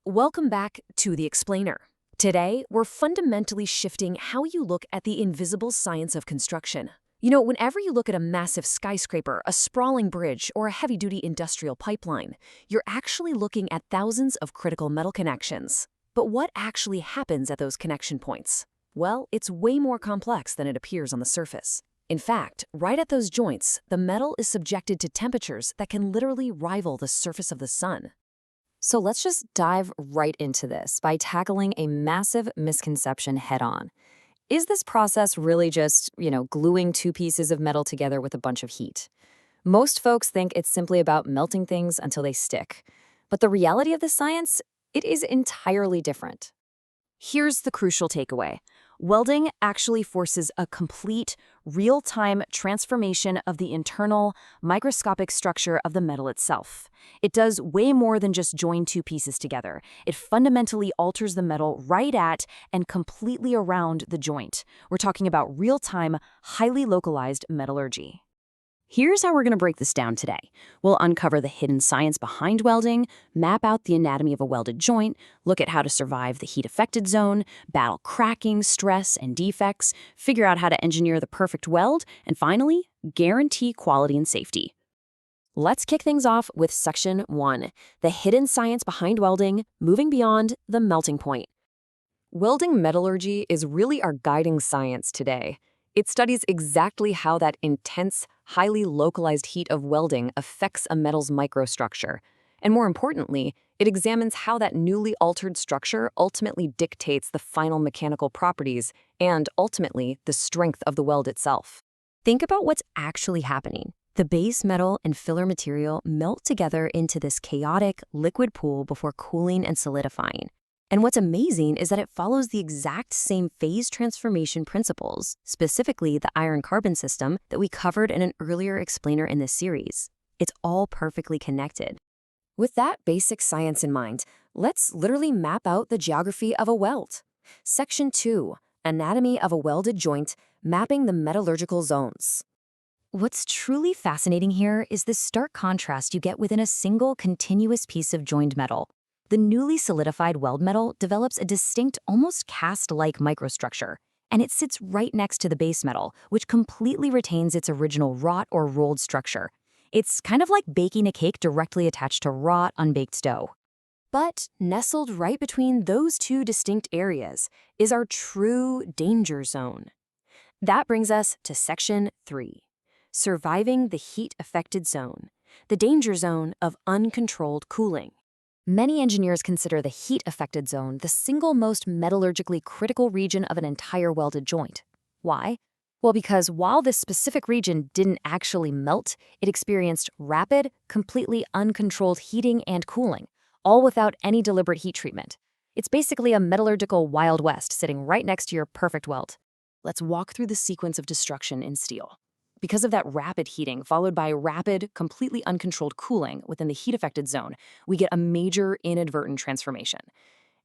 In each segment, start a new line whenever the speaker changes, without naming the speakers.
Welcome back to The Explainer. Today, we're fundamentally shifting how you look at the invisible science of construction. Whenever you look at a massive skyscraper, a sprawling bridge, or a heavy-duty industrial pipeline, you're actually looking at thousands of critical metal connections. But what actually happens at those connection points? Well, it's way more complex than it appears on the surface. In fact, right at those joints, the metal is subjected to temperatures that can literally rival the surface of the sun.
So let's just dive right into this by tackling a massive misconception head-on. Is this process really just, gluing two pieces of metal together with a bunch of heat? Most folks think it's simply about melting things until they stick. But the reality of the science, it is entirely different.
Here's the crucial takeaway. Welding actually forces a complete, real-time transformation of the internal, microscopic structure of the metal itself. It does way more than just join two pieces together. It fundamentally alters the metal right at and completely around the joint. We're talking about real-time, highly localized metallurgy. Here's how we're going to break this down today. We'll uncover the hidden science behind welding, map out the anatomy of a welded joint, look at how to survive the heat-affected zone, battle cracking, stress, and defects, figure out how to engineer the perfect weld, and finally, guarantee quality and safety. Let's kick things off with Section 1, the hidden science behind welding, moving beyond the melting point. Welding metallurgy is really our guiding science today. It studies exactly how that intense, highly localized heat of welding affects a metal's microstructure. And more importantly, it examines how that newly altered structure ultimately dictates the final mechanical properties and, ultimately, the strength of the weld itself. Think about what's actually happening. The base metal and filler material melt together into this chaotic, liquid pool before cooling and solidifying. And what's amazing is that it follows the exact same phase transformation principles, specifically the iron-carbon system that we covered in an earlier explainer in this series. It's all perfectly connected. With that basic science in mind, let's literally map out the geography of a weld. Section 2, Anatomy of a Welded Joint, Mapping the Metallurgical Zones. What's truly fascinating here is the stark contrast you get within a single continuous piece of joined metal. The newly solidified weld metal develops a distinct, almost cast-like microstructure, and it sits right next to the base metal, which completely retains its original wrought or rolled structure. It's kind of like baking a cake directly attached to raw, unbaked dough. But nestled right between those two distinct areas is our true danger zone. That brings us to Section 3, Surviving the Heat-Affected Zone, the danger zone of uncontrolled cooling. Many engineers consider the heat-affected zone the single most metallurgically critical region of an entire welded joint. Why? Well, because while this specific region didn't actually melt, it experienced rapid, completely uncontrolled heating and cooling, all without any deliberate heat treatment. It's basically a metallurgical Wild West sitting right next to your perfect weld. Let's walk through the sequence of destruction in steel. Because of that rapid heating, followed by rapid, completely uncontrolled cooling within the heat-affected zone, we get a major inadvertent transformation.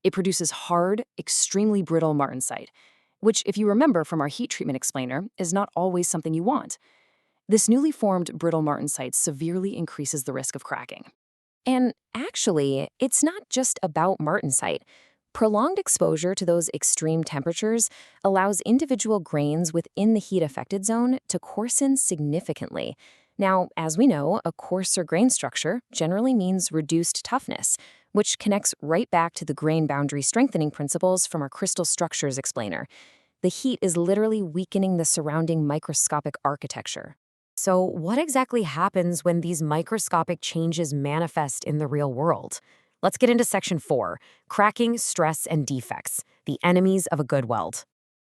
It produces hard, extremely brittle martensite, which, if you remember from our heat treatment explainer, is not always something you want. This newly formed brittle martensite severely increases the risk of cracking. And actually, it's not just about martensite. Prolonged exposure to those extreme temperatures allows individual grains within the heat-affected zone to coarsen significantly. Now, as we know, a coarser grain structure generally means reduced toughness, which connects right back to the grain boundary strengthening principles from our crystal structures explainer. The heat is literally weakening the surrounding microscopic architecture. So what exactly happens when these microscopic changes manifest in the real world? Let's get into Section 4, Cracking, Stress, and Defects, the enemies of a good weld.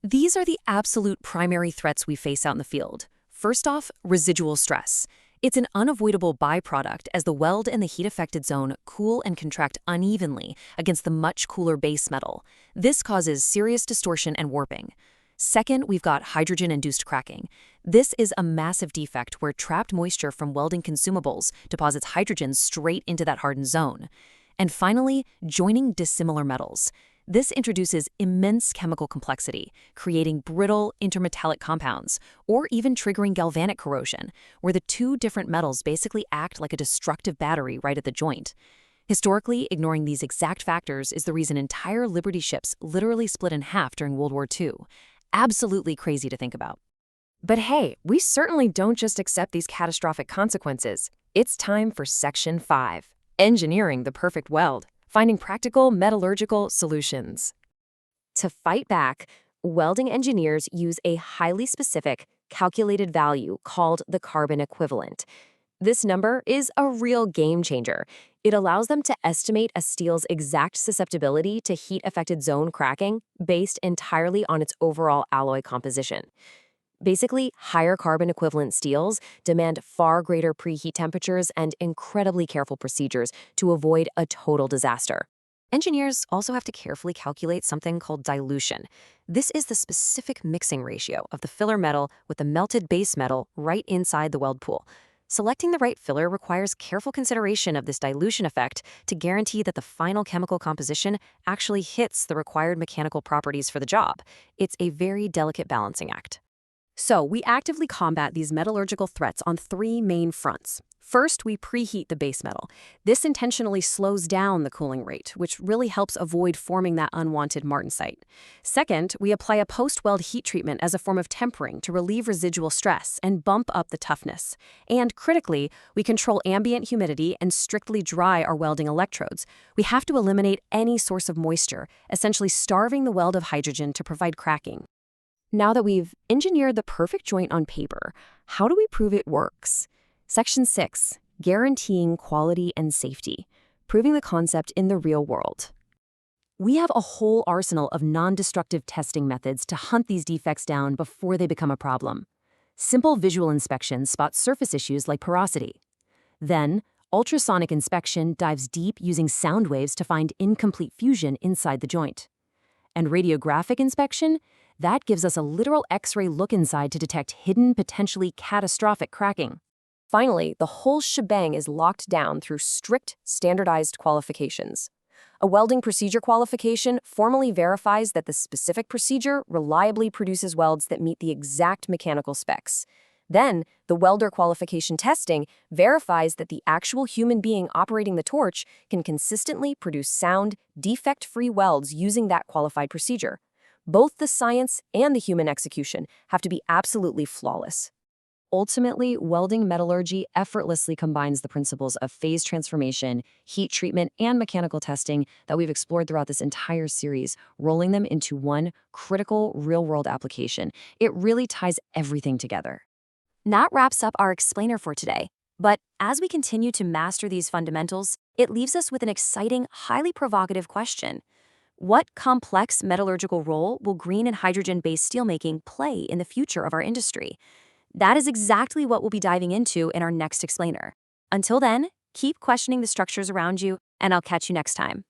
These are the absolute primary threats we face out in the field. First off, residual stress. It's an unavoidable byproduct as the weld and the heat-affected zone cool and contract unevenly against the much cooler base metal. This causes serious distortion and warping. Second, we've got hydrogen-induced cracking. This is a massive defect where trapped moisture from welding consumables deposits hydrogen straight into that hardened zone. And finally, joining dissimilar metals. This introduces immense chemical complexity, creating brittle intermetallic compounds, or even triggering galvanic corrosion, where the two different metals basically act like a destructive battery right at the joint. Historically, ignoring these exact factors is the reason entire Liberty ships literally split in half during World War II. Absolutely crazy to think about. But hey, we certainly don't just accept these catastrophic consequences. It's time for Section 5, Engineering the Perfect Weld, finding practical metallurgical solutions. To fight back, welding engineers use a highly specific, calculated value called the carbon equivalent. This number is a real game changer. It allows them to estimate a steel's exact susceptibility to heat-affected zone cracking based entirely on its overall alloy composition. Basically, higher carbon equivalent steels demand far greater preheat temperatures and incredibly careful procedures to avoid a total disaster. Engineers also have to carefully calculate something called dilution. This is the specific mixing ratio of the filler metal with the melted base metal right inside the weld pool. Selecting the right filler requires careful consideration of this dilution effect to guarantee that the final chemical composition actually hits the required mechanical properties for the job. It's a very delicate balancing act. So, we actively combat these metallurgical threats on three main fronts. First, we preheat the base metal. This intentionally slows down the cooling rate, which really helps avoid forming that unwanted martensite. Second, we apply a post-weld heat treatment as a form of tempering to relieve residual stress and bump up the toughness. And critically, we control ambient humidity and strictly dry our welding electrodes. We have to eliminate any source of moisture, essentially starving the weld of hydrogen to provide cracking. Now that we've engineered the perfect joint on paper, how do we prove it works? Section 6, Guaranteeing Quality and Safety, Proving the Concept in the Real World. We have a whole arsenal of non-destructive testing methods to hunt these defects down before they become a problem. Simple visual inspection spots surface issues like porosity. Then, ultrasonic inspection dives deep using sound waves to find incomplete fusion inside the joint. And radiographic inspection, that gives us a literal X-ray look inside to detect hidden, potentially catastrophic cracking. Finally, the whole shebang is locked down through strict, standardized qualifications. A welding procedure qualification formally verifies that the specific procedure reliably produces welds that meet the exact mechanical specs. Then, the welder qualification testing verifies that the actual human being operating the torch can consistently produce sound, defect-free welds using that qualified procedure. Both the science and the human execution have to be absolutely flawless. Ultimately, welding metallurgy effortlessly combines the principles of phase transformation, heat treatment, and mechanical testing that we've explored throughout this entire series, rolling them into one critical real-world application. It really ties everything together. That wraps up our explainer for today. But as we continue to master these fundamentals, it leaves us with an exciting, highly provocative question. What complex metallurgical role will green and hydrogen-based steelmaking play in the future of our industry? That is exactly what we'll be diving into in our next explainer. Until then, keep questioning the structures around you, and I'll catch you next time.